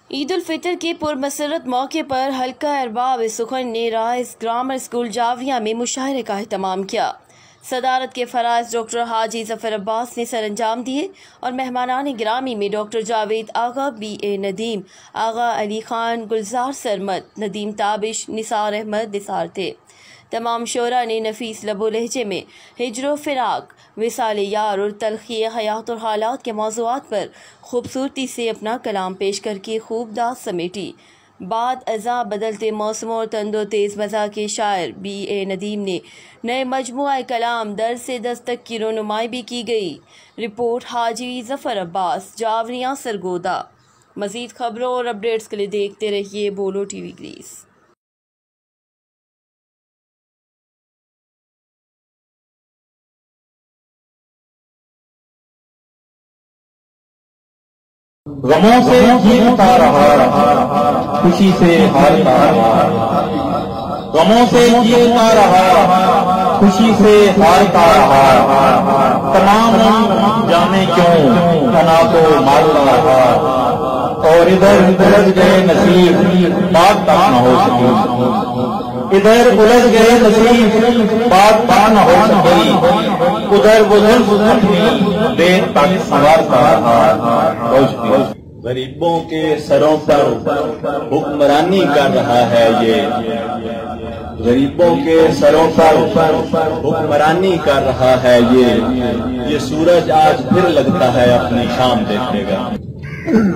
عید الفطر کے پرمسرت موقع پر حلقہ ارباب سخن نے رائس گرامر سکول جاویہ میں مشاعرے کا اہتمام کیا۔ صدارت کے فرائض ڈاکٹر حاجی ظفر عباس نے سر انجام دیے اور مہمانان گرامی میں ڈاکٹر جاوید آغا، بی اے ندیم آغا، علی خان، گلزار سرمد، ندیم تابش، نثار احمد نثار تھے۔ تمام شعراء نے نفیس لب و لہجے میں ہجر و فراق، وصال یار اور تلخی حیات اور حالات کے موضوعات پر خوبصورتی سے اپنا کلام پیش کر کے خوب داد سمیٹی۔ بعد ازاں بدلتے موسموں اور تند و تیز مزاح کے شاعر بی اے ندیم نے نئے مجموعہ کلام در سے دستک کی رونمائی بھی کی گئی۔ رپورٹ حاجی ظفر عباس، جاوریاں سرگودا۔ مزید خبروں اور اپڈیٹس کے لیے دیکھتے رہیے بولو ٹی وی گریس۔ غموں سے جیتتا رہا، خوشی سے ہارتا رہا، غموں سے جیتتا رہا، خوشی سے ہارتا رہا، تمام جانے کیوں تنا کو مارتا رہا، اور ادھر الجھ گئے نصیب بات تک نہ ہو سکی، ادھر الجھ گئے نصیب بات تک نہ ہو سکی، ادھر بزرگ دیر تک سنوارتا رہا۔ غریبوں کے سروں پر حکمرانی کر رہا ہے یہ، غریبوں کے سروں پر حکمرانی کر رہا ہے یہ سورج آج پھر لگتا ہے اپنی شام دیکھے گا۔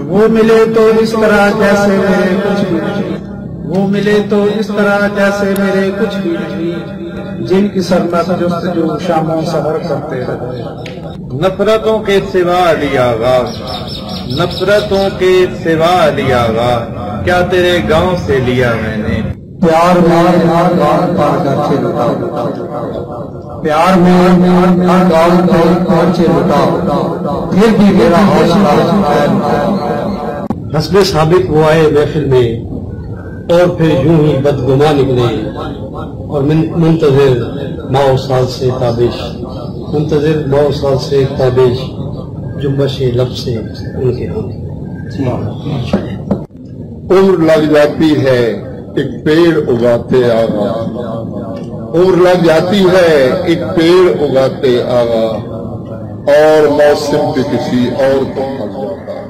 وہ ملے تو اس طرح جیسے میرے کچھ بھی نہیں، وہ ملے تو اس طرح جیسے میرے کچھ بھی نہیں، جن کی سرمت جستجو شاموں سحر کرتے رہے۔ نفرتوں کے سوا علی آغا، نفرتوں کے سوا علی آغا، کیا تیرے گاؤں سے لیا میں نے؟ پیار میں ہر گاؤں کا گرچے لٹا، پیار میں ہر گاؤں کا گرچے لٹا، پھر بھی میرا حوصلہ حسب ثابت وہ آئے محفل میں، اور پھر یوں ہی بدگما نکلے، اور منتظر ماؤ سال سے تابش، منتظر ماؤ سال سے تابش، جنبش لب سے ان کے ہاتھ۔ عمر لگ جاتی ہے ایک پیڑ اگاتے آغا، عمر لگ جاتی ہے ایک پیڑ اگاتے آغا، اور موسم پہ کسی اور کو پھل جاتا ہے۔